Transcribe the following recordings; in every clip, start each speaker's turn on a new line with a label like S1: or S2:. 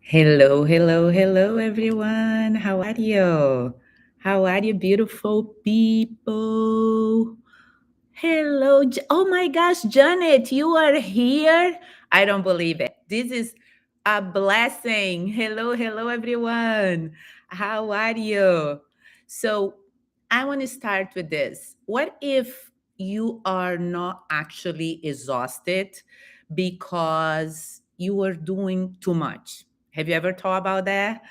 S1: Hello, hello, hello, everyone. How are you? How are you, beautiful people? Hello. Oh my gosh, Janet, you are here? I don't believe it. This is a blessing. Hello, hello, everyone. How are you? So, I want to start with this. What if you are not actually exhausted because you are doing too much? Have you ever thought about that?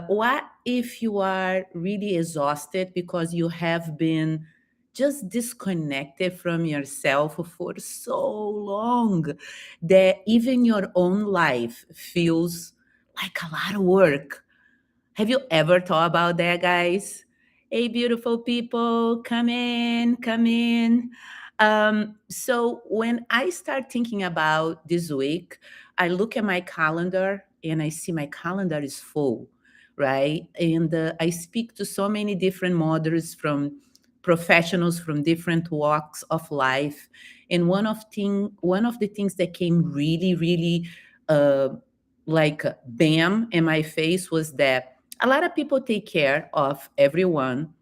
S1: What if you are really exhausted because you have been just disconnected from yourself for so long that even your own life feels like a lot of work? Have you ever thought about that, guys? Hey, beautiful people, come in, come in. So, when I start thinking about this week, I look at my calendar and I see my calendar is full, right? And I speak to so many different mothers from professionals from different walks of life. And one of the things that came really, really uh, like bam in my face was that a lot of people take care of everyone.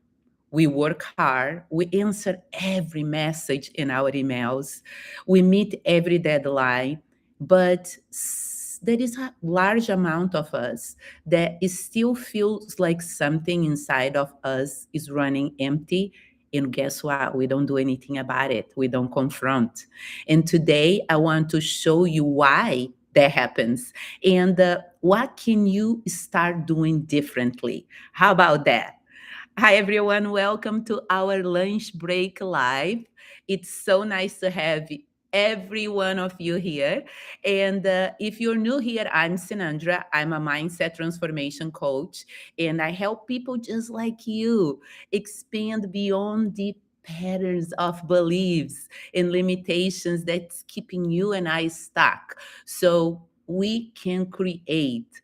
S1: We work hard. We answer every message in our emails. We meet every deadline. But there is a large amount of us that it still feels like something inside of us is running empty. And guess what? We don't do anything about it. We don't confront. And today I want to show you why that happens and what can you start doing differently. How about that? Hi, everyone. Welcome to our lunch break live. It's so nice to have every one of you here. And if you're new here, I'm Sinandra. I'm a mindset transformation coach, and I help people just like you expand beyond the patterns of beliefs and limitations that's keeping you and I stuck so we can create.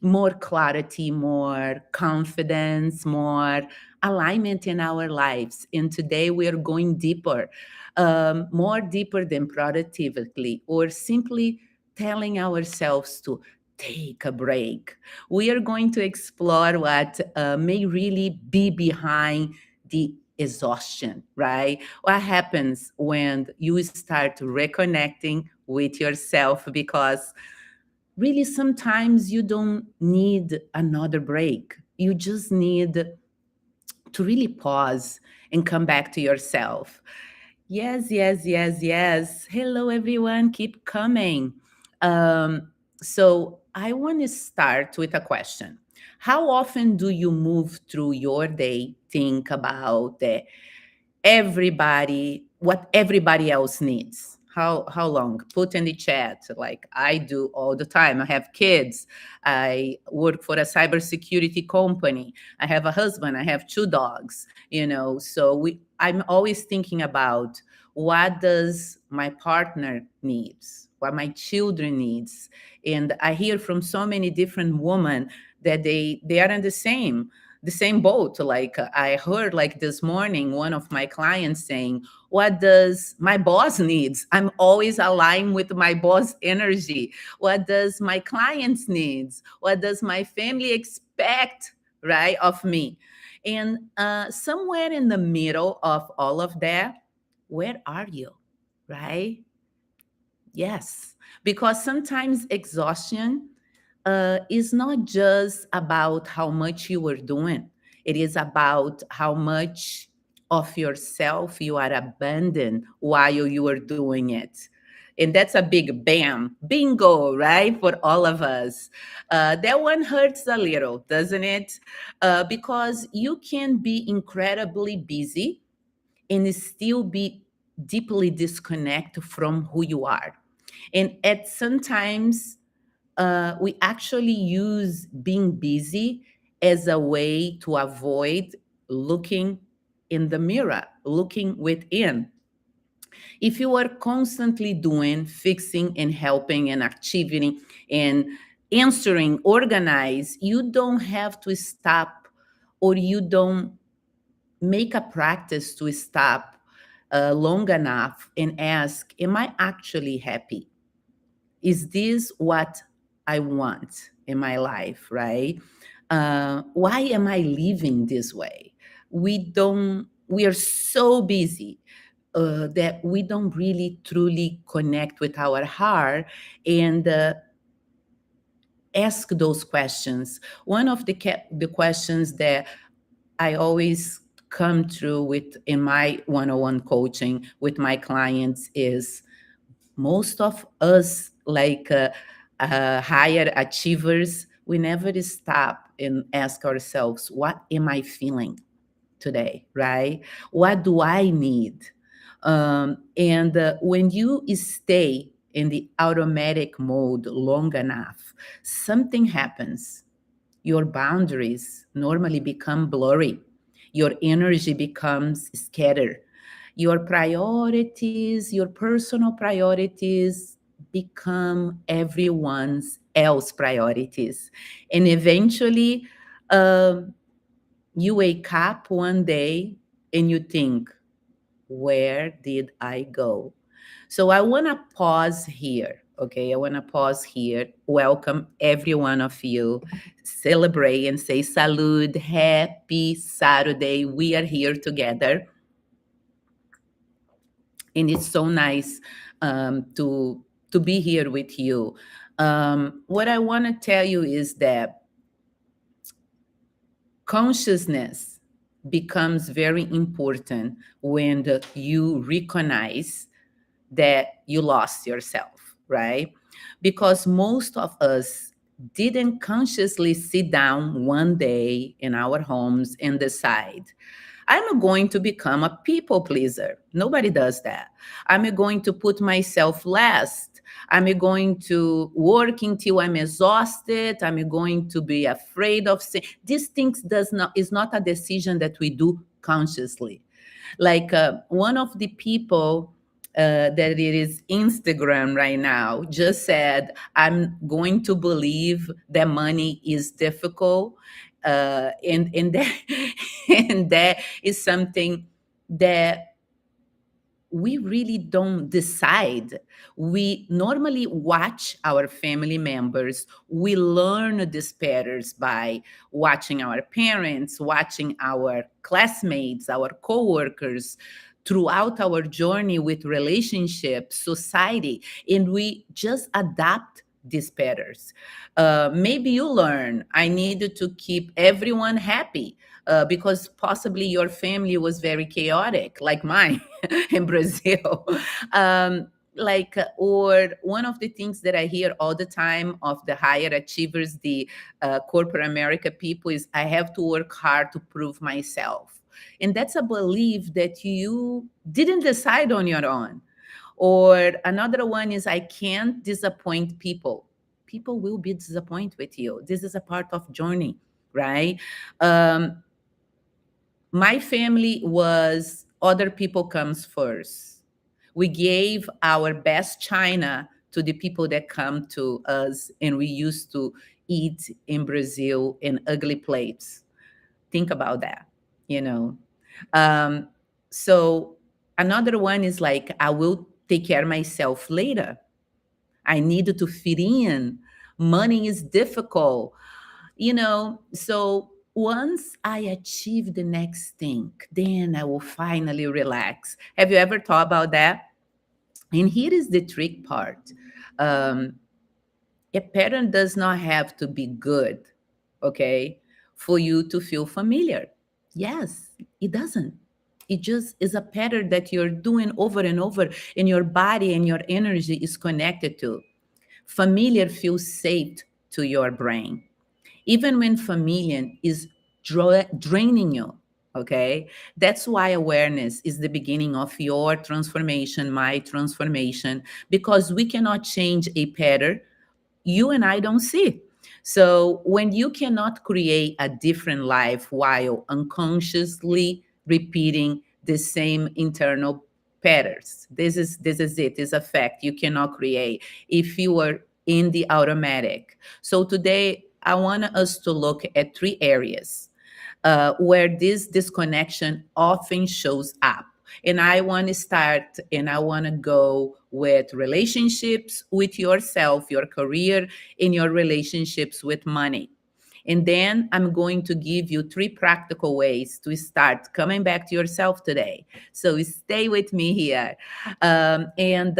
S1: More clarity, more confidence, more alignment in our lives. And today we are going deeper, more deeper than productively, or simply telling ourselves to take a break. We are going to explore what may really be behind the exhaustion, right? What happens when you start reconnecting with yourself because really sometimes you don't need another break. You just need to really pause and come back to yourself. Yes, yes, yes, yes. Hello, everyone. Keep coming. So, I want to start with a question. How often do you move through your day, think about what everybody else needs? How long? Put in the chat. Like I do all the time. I have kids. I work for a cybersecurity company. I have a husband. I have two dogs. So I'm always thinking about what does my partner needs, what my children needs. And I hear from so many different women that they aren't the same boat. Like I heard like this morning, one of my clients saying, what does my boss needs? I'm always aligned with my boss energy. What does my clients needs? What does my family expect, right, of me? And somewhere in the middle of all of that, where are you, right? Yes, because sometimes exhaustion is not just about how much you were doing, it is about how much of yourself you are abandoned while you were doing it. And that's a big bam, bingo, right? For all of us. That one hurts a little, doesn't it? Because you can be incredibly busy and still be deeply disconnected from who you are. And at sometimes we actually use being busy as a way to avoid looking in the mirror, looking within. If you are constantly doing, fixing, and helping, and achieving, and answering, organize, you don't have to stop, or you don't make a practice to stop long enough and ask, am I actually happy? Is this what I want in my life, right? Why am I living this way? We are so busy that we don't really truly connect with our heart and ask those questions. One of the questions that I always come through with in my one-on-one coaching with my clients is most of us, like higher achievers, we never stop and ask ourselves, what am I feeling today, right? What do I need? And when you stay in the automatic mode long enough, something happens. Your boundaries normally become blurry. Your energy becomes scattered. Your priorities, your personal priorities become everyone's else priorities. And eventually, um, you wake up one day and you think, where did I go? So I want to pause here. Okay, I want to pause here. Welcome every one of you. Celebrate and say salud. Happy Saturday. We are here together. And it's so nice to be here with you. What I want to tell you is that consciousness becomes very important when you recognize that you lost yourself, right? Because most of us didn't consciously sit down one day in our homes and decide, I'm going to become a people pleaser. Nobody does that. I'm going to put myself last. I'm going to work until I'm exhausted. I'm going to be afraid of sin. These things does not is not a decision that we do consciously. Like one of the people that it is Instagram right now just said, I'm going to believe that money is difficult. And that, and that is something that we really don't decide. We normally watch our family members. We learn these patterns by watching our parents, watching our classmates, our coworkers throughout our journey with relationships, society, and we just adapt these patterns. Maybe you learn, I needed to keep everyone happy because possibly your family was very chaotic, like mine in Brazil. Or one of the things that I hear all the time of the higher achievers, the corporate America people, is I have to work hard to prove myself. And that's a belief that you didn't decide on your own. Or another one is I can't disappoint people. People will be disappointed with you. This is a part of journey, right? Um, my family was other people comes first. We gave our best china to the people that come to us, and we used to eat in Brazil in ugly plates. Think about that, you know. um, so another one is like I will take care of myself later. I need to fit in. Money is difficult, you know. So once I achieve the next thing, then I will finally relax. Have you ever thought about that? And here is the trick part. um, a pattern does not have to be good, okay, for you to feel familiar. Yes, it doesn't. It just is a pattern that you're doing over and over, and your body and your energy is connected to. Familiar feels safe to your brain, even when familiar is draining you. Okay, that's why awareness is the beginning of your transformation, my transformation, because we cannot change a pattern you and I don't see. So when you cannot create a different life while unconsciously repeating the same internal patterns, this is it. It's a fact. You cannot create if you are in the automatic. So today I want us to look at three areas where this disconnection often shows up. And I want to start and I want to go with relationships with yourself, your career, and your relationships with money. And then I'm going to give you 3 practical ways to start coming back to yourself today. So stay with me here. And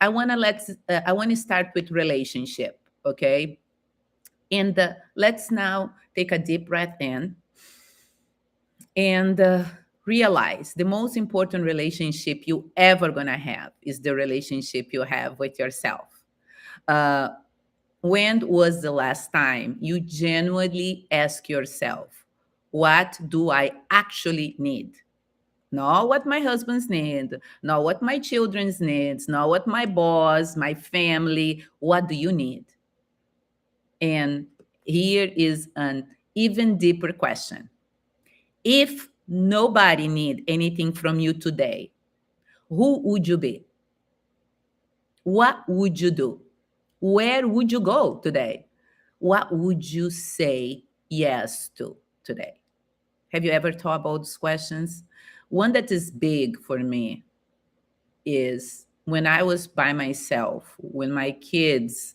S1: I want to start with relationship, okay? And let's now take a deep breath in and realize the most important relationship you ever gonna have is the relationship you have with yourself. Uh, when was the last time you genuinely ask yourself, what do I actually need? Not what my husband's need, not what my children's needs, not what my boss, my family, what do you need? And here is an even deeper question. If nobody need anything from you today, who would you be? What would you do? Where would you go today? What would you say yes to today? Have you ever thought about these questions? One that is big for me is when I was by myself, when my kids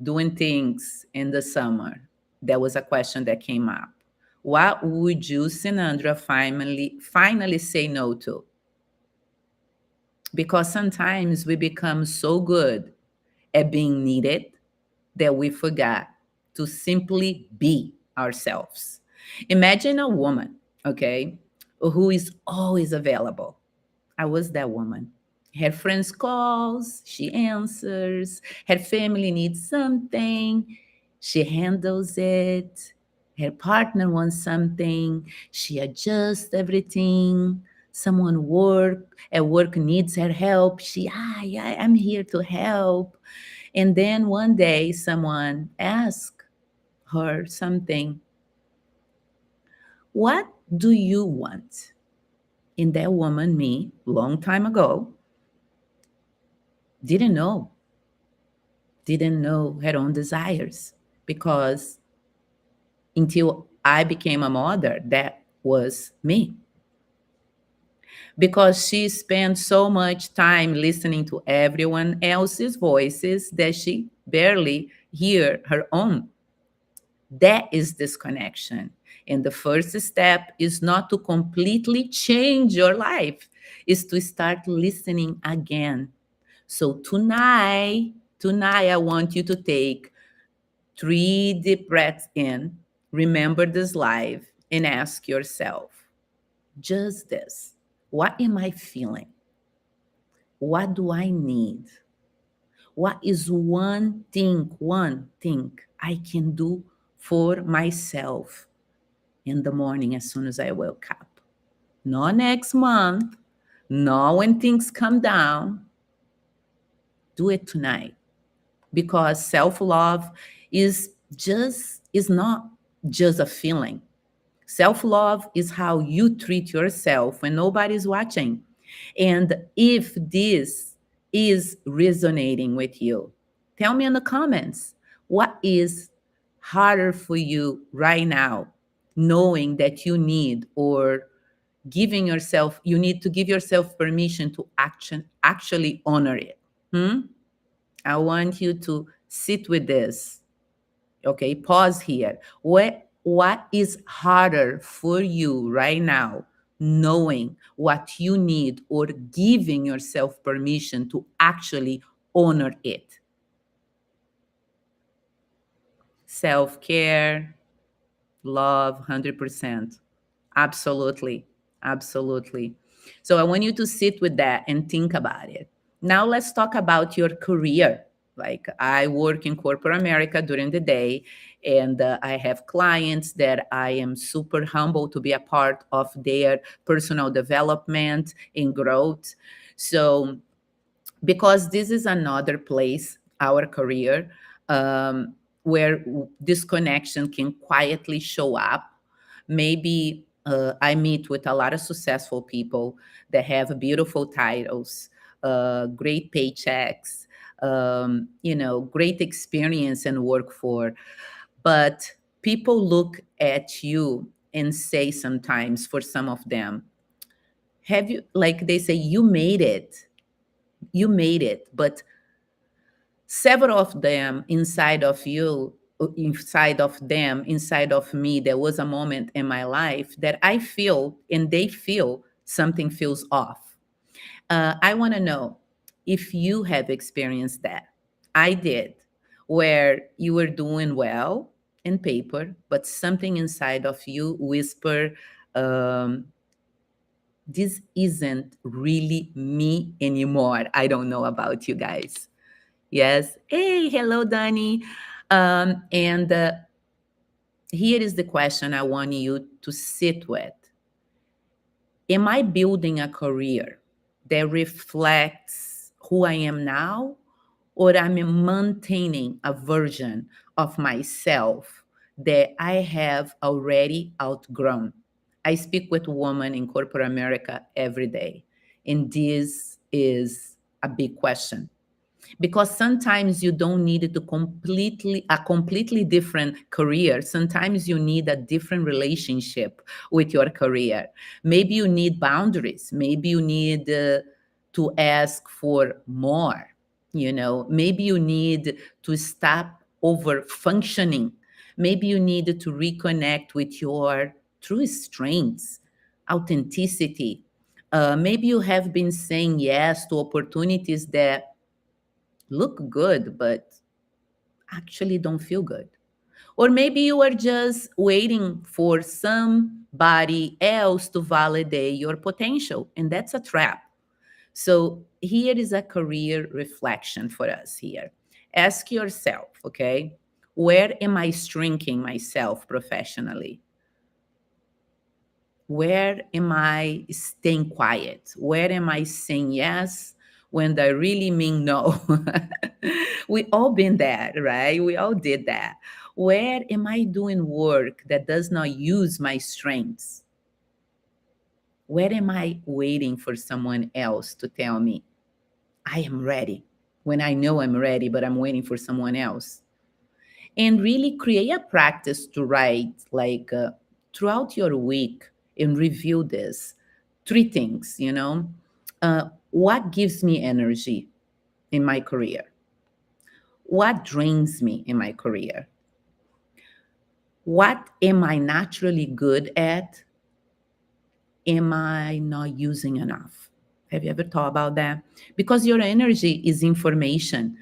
S1: doing things in the summer, there was a question that came up. What would you, Sinandra, finally say no to? Because sometimes we become so good at being needed that we forgot to simply be ourselves. Imagine a woman, okay, who is always available. I was that woman. Her friends calls, she answers. Her family needs something, she handles it. Her partner wants something, she adjusts everything. Someone work needs her help. Yeah, I'm here to help. And then one day someone asked her something. What do you want? And that woman, me, long time ago, didn't know, didn't know her own desires because until I became a mother, that was me. Because she spent so much time listening to everyone else's voices that she barely hear her own. That is disconnection. And the first step is not to completely change your life, is to start listening again. So tonight I want you to take 3 deep breaths in, remember this live, and ask yourself just this. What am I feeling? What do I need? What is one thing I can do for myself in the morning as soon as I wake up? Not next month, not when things come down. Do it tonight, because self-love is not just a feeling. Self-love is how you treat yourself when nobody's watching. And if this is resonating with you, tell me in the comments, what is harder for you right now, knowing that you need, or giving yourself, you need to give yourself permission to actually honor it. Hmm? I want you to sit with this. Okay, pause here. What is harder for you right now, knowing what you need or giving yourself permission to actually honor it? Self-care, love, 100%. Absolutely. Absolutely. So I want you to sit with that and think about it. Now let's talk about your career. Like, I work in corporate America during the day, and I have clients that I am super humble to be a part of their personal development and growth. So because this is another place, our career, where this connection can quietly show up. Maybe I meet with a lot of successful people that have beautiful titles, great paychecks, great experience and work for. But people look at you and say sometimes, for some of them, Have you, like they say, you made it, but several of them inside of you, inside of them, inside of me, there was a moment in my life that I feel and they feel something feels off. I want to know if you have experienced that. I did, where you were doing well in paper, but something inside of you whisper, um, this isn't really me anymore. I don't know about you guys. Yes. Hey, hello, Danny. And here is the question I want you to sit with. Am I building a career that reflects who I am now, or I'm maintaining a version of myself that I have already outgrown? I speak with women in corporate America every day, and this is a big question, because sometimes you don't need to completely different career. Sometimes you need a different relationship with your career. Maybe you need boundaries. Maybe you need to ask for more. Maybe you need to stop over functioning. Maybe you need to reconnect with your true strengths, authenticity. Maybe you have been saying yes to opportunities that look good, but actually don't feel good. Or maybe you are just waiting for somebody else to validate your potential, and that's a trap. So, here is a career reflection for us here. Ask yourself, okay, where am I shrinking myself professionally? Where am I staying quiet? Where am I saying yes when I really mean no? We all been there, right? We all did that. Where am I doing work that does not use my strengths? Where am I waiting for someone else to tell me I am ready when I know I'm ready, but I'm waiting for someone else? And really create a practice to write, like, throughout your week, and review this. Three things, what gives me energy in my career? What drains me in my career? What am I naturally good at? Am I not using enough? Have you ever thought about that? Because your energy is information.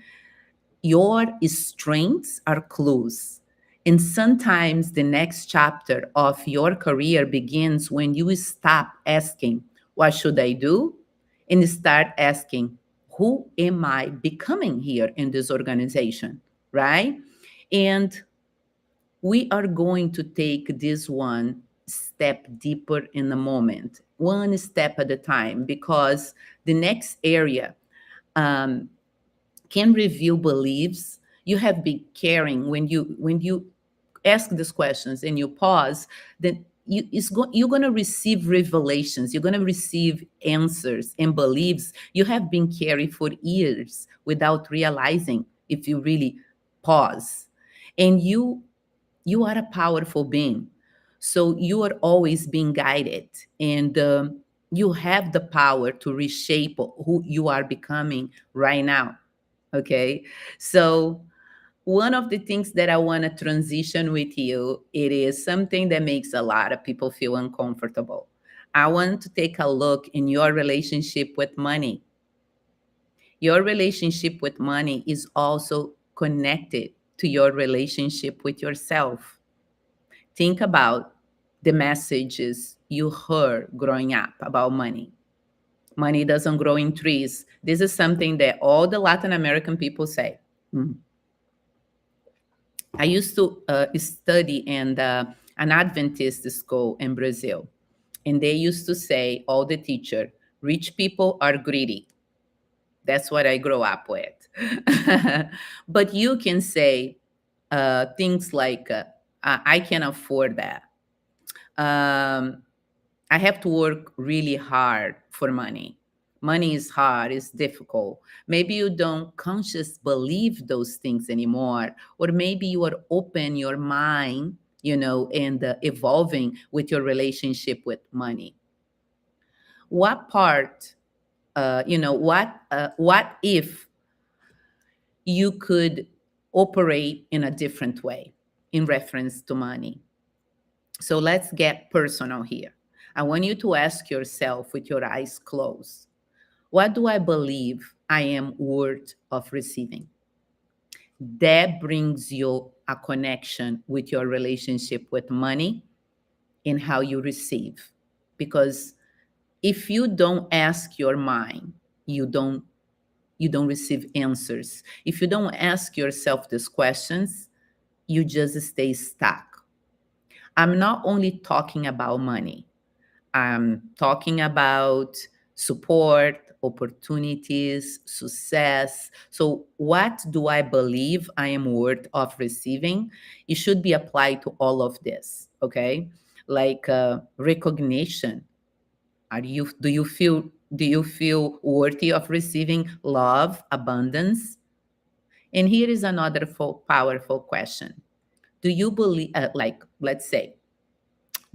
S1: Your strengths are clues. And sometimes the next chapter of your career begins when you stop asking, what should I do? And start asking, who am I becoming here in this organization? Right? And we are going to take this one step deeper in a moment, one step at a time, because the next area, um, can reveal beliefs you have been carrying. When you ask these questions and you pause, then you're going to receive revelations. You're going to receive answers and beliefs you have been carrying for years without realizing, if you really pause. And you are a powerful being, so you are always being guided, and you have the power to reshape who you are becoming right now. Okay. So one of the things that I want to transition with you, it is something that makes a lot of people feel uncomfortable. I want to take a look in your relationship with money. Your relationship with money is also connected to your relationship with yourself. Think about the messages you heard growing up about money. Money doesn't grow in trees. This is something that all the Latin American people say. Mm. I used to study in an Adventist school in Brazil, and they used to say, all the teacher, rich people are greedy. That's what I grew up with. But you can say things like, I can afford that. Um, I have to work really hard for money. Money is hard, it's difficult. Maybe you don't consciously believe those things anymore, or maybe you are open your mind, and evolving with your relationship with money. What part, what if you could operate in a different way in reference to money? So let's get personal here. I want you to ask yourself with your eyes closed, what do I believe I am worth of receiving? That brings you a connection with your relationship with money and how you receive. Because if you don't ask your mind, you don't you don't receive answers. If you don't ask yourself these questions, you just stay stuck. I'm not only talking about money. I'm talking about support, opportunities, success. So, what do I believe I am worth of receiving? It should be applied to all of this, okay? Like recognition. Do you feel worthy of receiving love, abundance? And here is another powerful question. Do you believe, like, let's say,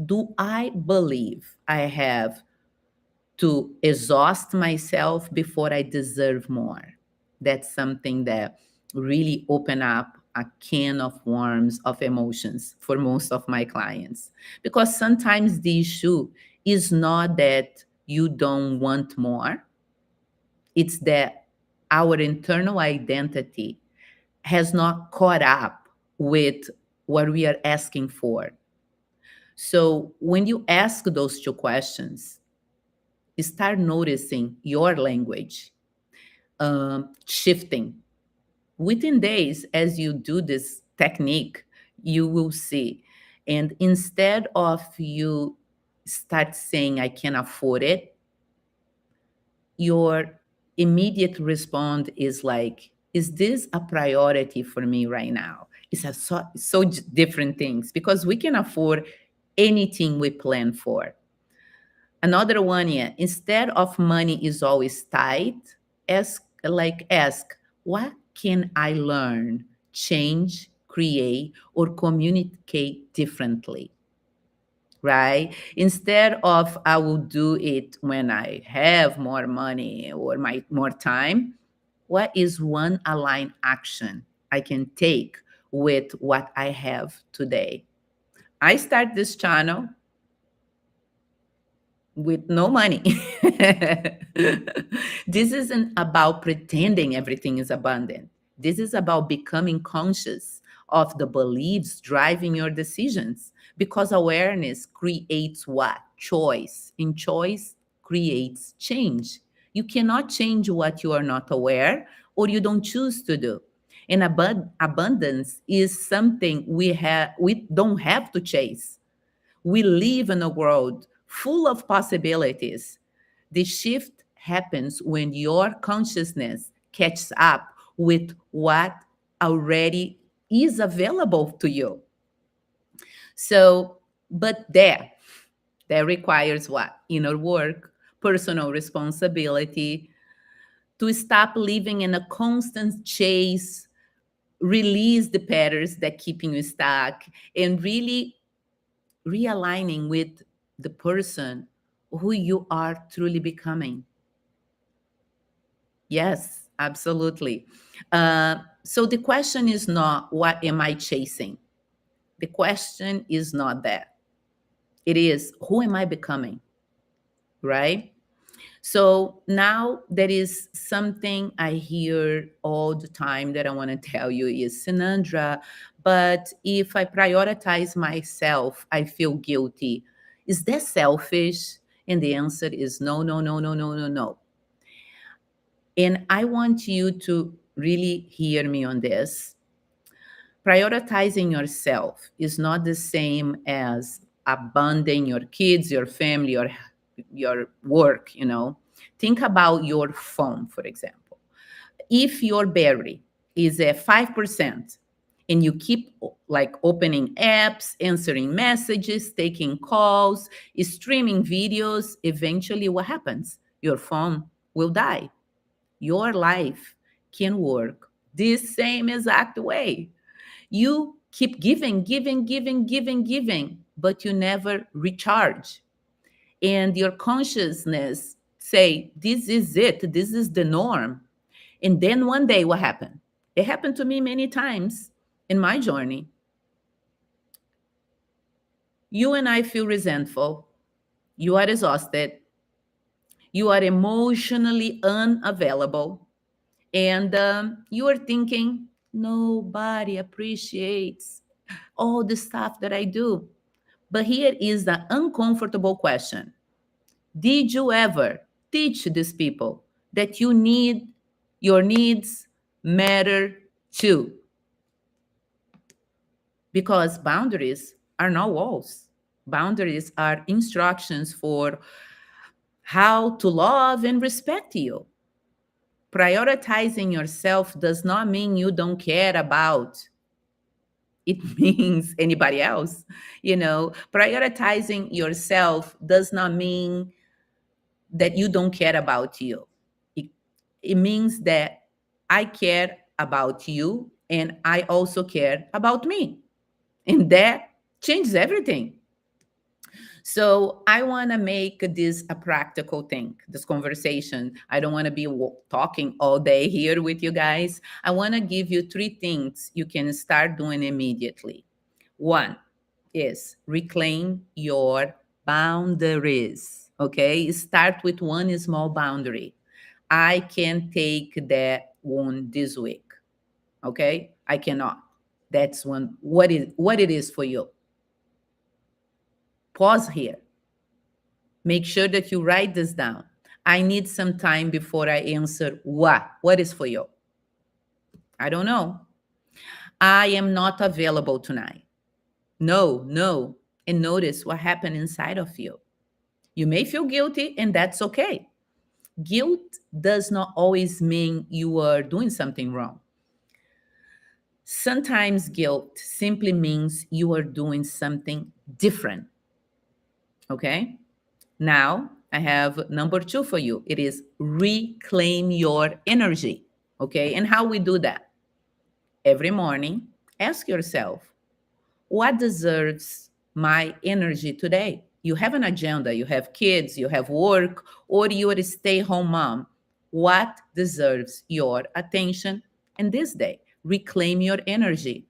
S1: do I believe I have to exhaust myself before I deserve more? That's something that really open up a can of worms of emotions for most of my clients. Because sometimes the issue is not that you don't want more, it's that our internal identity has not caught up with what we are asking for. So when you ask those two questions, start noticing your language shifting. Within days, as you do this technique, you will see. And instead of you start saying, I can afford it, your immediate response is like, is this a priority for me right now? It's so different things because we can afford anything we plan for. Another one, yeah, instead of money is always tight, ask, what can I learn, change, create, or communicate differently? Right? Instead of I will do it when I have more money or my more time, what is one aligned action I can take with what I have today? I start this channel with no money. This isn't about pretending everything is abundant. This is about becoming conscious of the beliefs driving your decisions because awareness creates what? Choice. And choice creates change. You cannot change what you are not aware or you don't choose to do. And abundance is something we don't have to chase. We live in a world full of possibilities. The shift happens when your consciousness catches up with what already is available to you. So, but that requires what? Inner work, personal responsibility, to stop living in a constant chase, release the patterns that keeping you stuck, and really realigning with the person who you are truly becoming. Yes, absolutely. So the question is not, what am I chasing? The question is not that. It is, who am I becoming? Right? So now there is something I hear all the time that I want to tell you is, Sinandra, but if I prioritize myself, I feel guilty. Is that selfish? And the answer is no, no, no, no, no, no, no. And I want you to really hear me on this. Prioritizing yourself is not the same as abandoning your kids, your family, your work, Think about your phone, for example. If your battery is at 5% and you keep like opening apps, answering messages, taking calls, streaming videos, eventually what happens? Your phone will die. Your life can work this same exact way. You keep giving, giving, giving, giving, giving, but you never recharge. and your consciousness say, this is it, this is the norm. And then one day, what happened? It happened to me many times in my journey. You and I feel resentful. You are exhausted. You are emotionally unavailable. And you are thinking, nobody appreciates all the stuff that I do. But here is the uncomfortable question. Did you ever teach these people that your needs matter too? Because boundaries are not walls. Boundaries are instructions for how to love and respect you. Prioritizing yourself does not mean you don't care about it means anybody else. Prioritizing yourself does not mean that you don't care about you. It, it means that I care about you and I also care about me. And that changes everything. So I want to make this a practical thing, this conversation. I don't want to be talking all day here with you guys. I want to give you 3 things you can start doing immediately. One is reclaim your boundaries. Okay, start with one small boundary. I can take that one this week. Okay, I cannot. That's one. What it is for you. Pause here. Make sure that you write this down. I need some time before I answer what. What is for you? I don't know. I am not available tonight. No, no. And notice what happened inside of you. You may feel guilty, and that's okay. Guilt does not always mean you are doing something wrong. Sometimes guilt simply means you are doing something different. Okay? Now, I have number 2 for you. It is reclaim your energy. Okay? And how we do that? Every morning, ask yourself, what deserves my energy today? You have an agenda, you have kids, you have work, or you're a stay-home mom. What deserves your attention in this day? Reclaim your energy.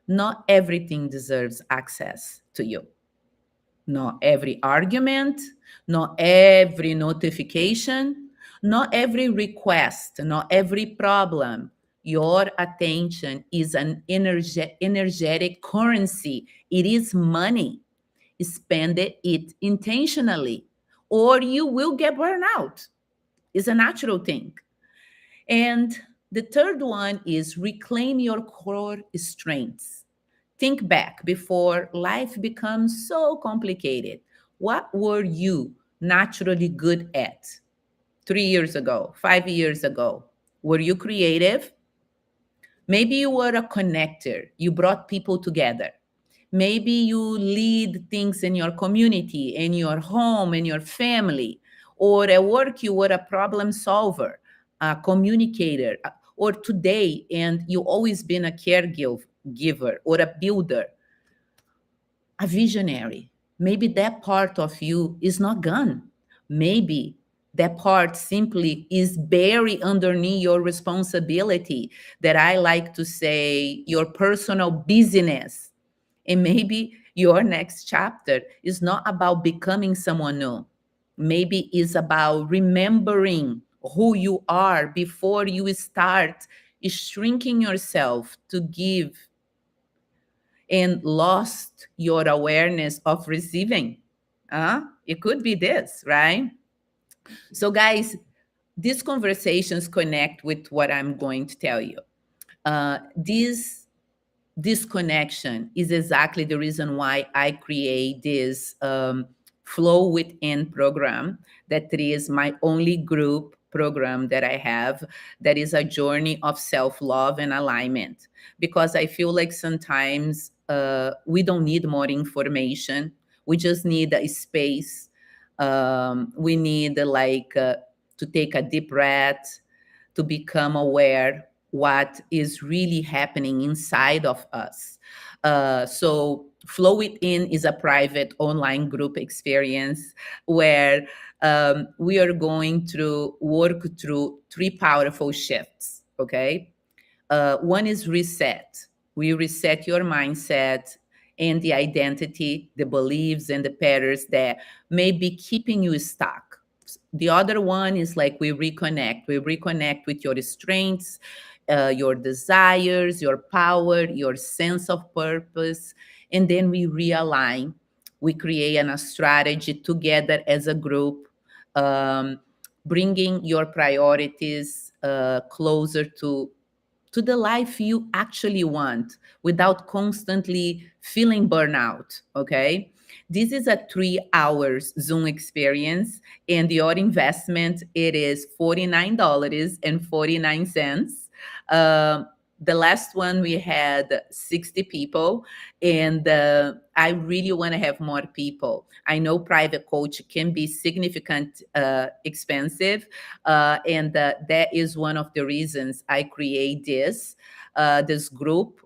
S1: Not everything deserves access to you. Not every argument, not every notification, not every request, not every problem. Your attention is an energetic currency. It is money. Spend it intentionally, or you will get burned out. It's a natural thing. And the third one is reclaim your core strengths. Think back before life becomes so complicated. What were you naturally good at 3 years ago, 5 years ago? Were you creative? Maybe you were a connector. You brought people together. Maybe you lead things in your community, in your home, in your family, or at work, you were a problem solver, a communicator, or today, and you always been a caregiver or a builder, a visionary. Maybe that part of you is not gone. Maybe that part simply is buried underneath your responsibility, that I like to say your personal business. And maybe your next chapter is not about becoming someone new. Maybe it's about remembering who you are before you start shrinking yourself to give and lost your awareness of receiving. It could be this, right? So, guys, these conversations connect with what I'm going to tell you. This disconnection is exactly the reason why I create this Flow Within program, that is my only group program that I have, that is a journey of self-love and alignment. Because I feel like sometimes we don't need more information. We just need a space. We need to take a deep breath, to become aware what is really happening inside of us. So Flow Within is a private online group experience where we are going to work through three powerful shifts. Okay. One is reset. We reset your mindset and the identity, the beliefs, and the patterns that may be keeping you stuck. The other one is like we reconnect. We reconnect with your strengths, your desires, your power, your sense of purpose, and then we realign. We create a strategy together as a group, um, bringing your priorities closer to the life you actually want without constantly feeling burnout. Okay. This is a 3 hours Zoom experience, and your investment it is $49.49. Um, the last one we had 60 people, and I really want to have more people. I know private coach can be significant expensive, and that is one of the reasons I create this group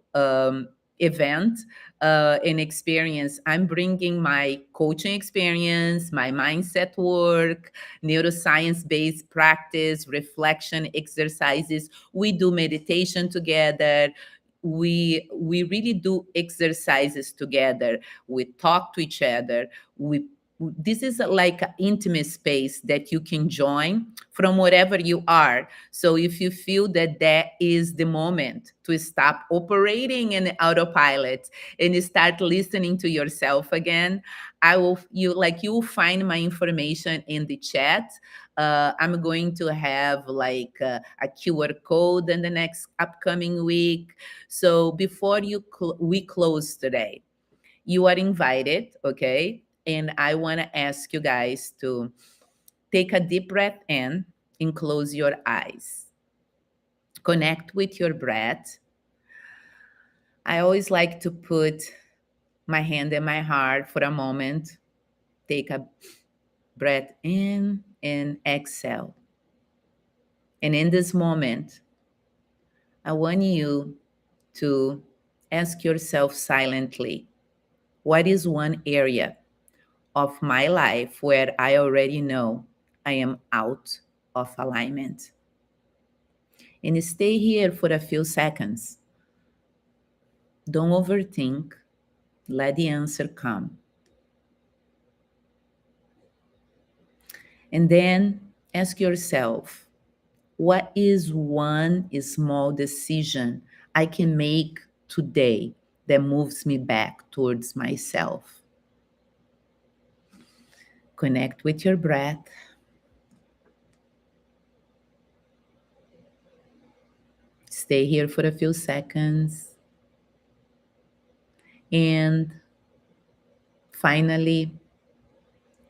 S1: event and experience. I'm bringing my coaching experience, my mindset work, neuroscience based practice, reflection exercises. We do meditation together. We really do exercises together. We talk to each other. We This is like an intimate space that you can join from wherever you are. So if you feel that that is the moment to stop operating in autopilot and start listening to yourself again, you will find my information in the chat. I'm going to have like a QR code in the next upcoming week. So before we close today, you are invited, okay? And I want to ask you guys to take a deep breath in and close your eyes. Connect with your breath. I always like to put my hand in my heart for a moment. Take a breath in and exhale. And in this moment, I want you to ask yourself silently, what is one area of my life where I already know I am out of alignment? And stay here for a few seconds. Don't overthink. Let the answer come. And then ask yourself, what is one small decision I can make today that moves me back towards myself? Connect with your breath. Stay here for a few seconds. And finally,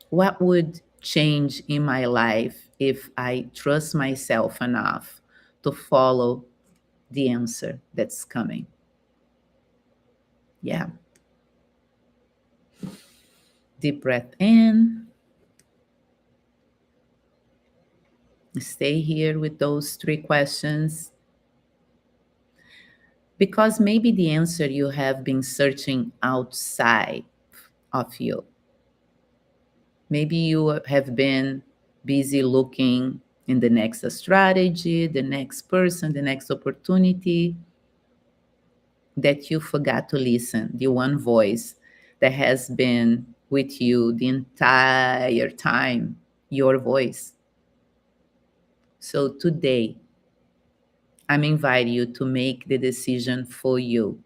S1: what would change in my life if I trust myself enough to follow the answer that's coming? Yeah. Deep breath in. Stay here with those three questions, because maybe the answer you have been searching outside of you. Maybe you have been busy looking in the next strategy, the next person, the next opportunity, that you forgot to listen, the one voice that has been with you the entire time, your voice. So today, I'm inviting you to make the decision for you,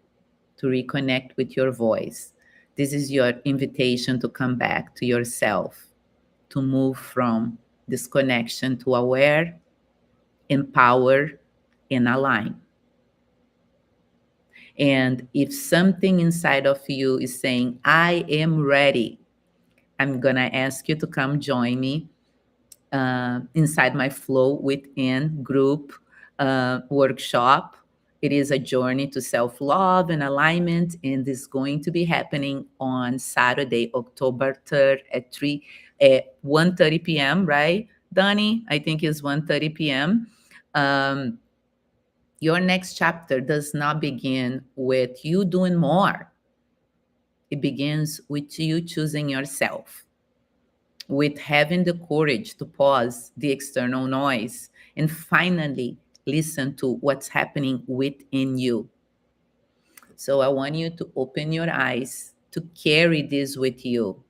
S1: to reconnect with your voice. This is your invitation to come back to yourself, to move from disconnection to aware, empower, and align. And if something inside of you is saying, I am ready, I'm going to ask you to come join me inside my Flow Within group workshop. It is a journey to self-love and alignment, and it's going to be happening on Saturday, October 3rd at 1:30 p.m., right, Donnie? I think it's 1:30 p.m. Um, Your next chapter does not begin with you doing more. It begins with you choosing yourself, with having the courage to pause the external noise and finally listen to what's happening within you. So I want you to open your eyes to carry this with you.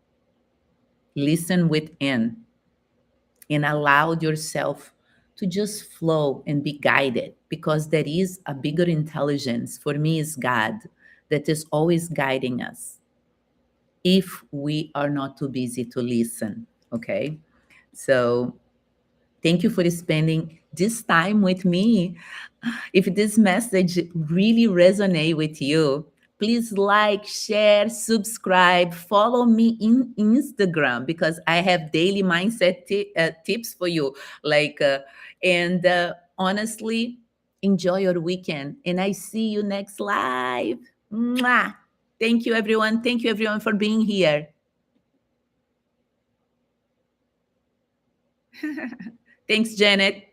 S1: Listen within and allow yourself to just flow and be guided, because there is a bigger intelligence. For me, is God that is always guiding us if we are not too busy to listen. Okay. So thank you for spending this time with me. If this message really resonate with you, please like, share, subscribe, follow me in Instagram, because I have daily mindset tips for you. Like, and honestly, enjoy your weekend. And I see you next live. Mwah! Thank you, everyone. Thank you, everyone, for being here. Thanks, Janet.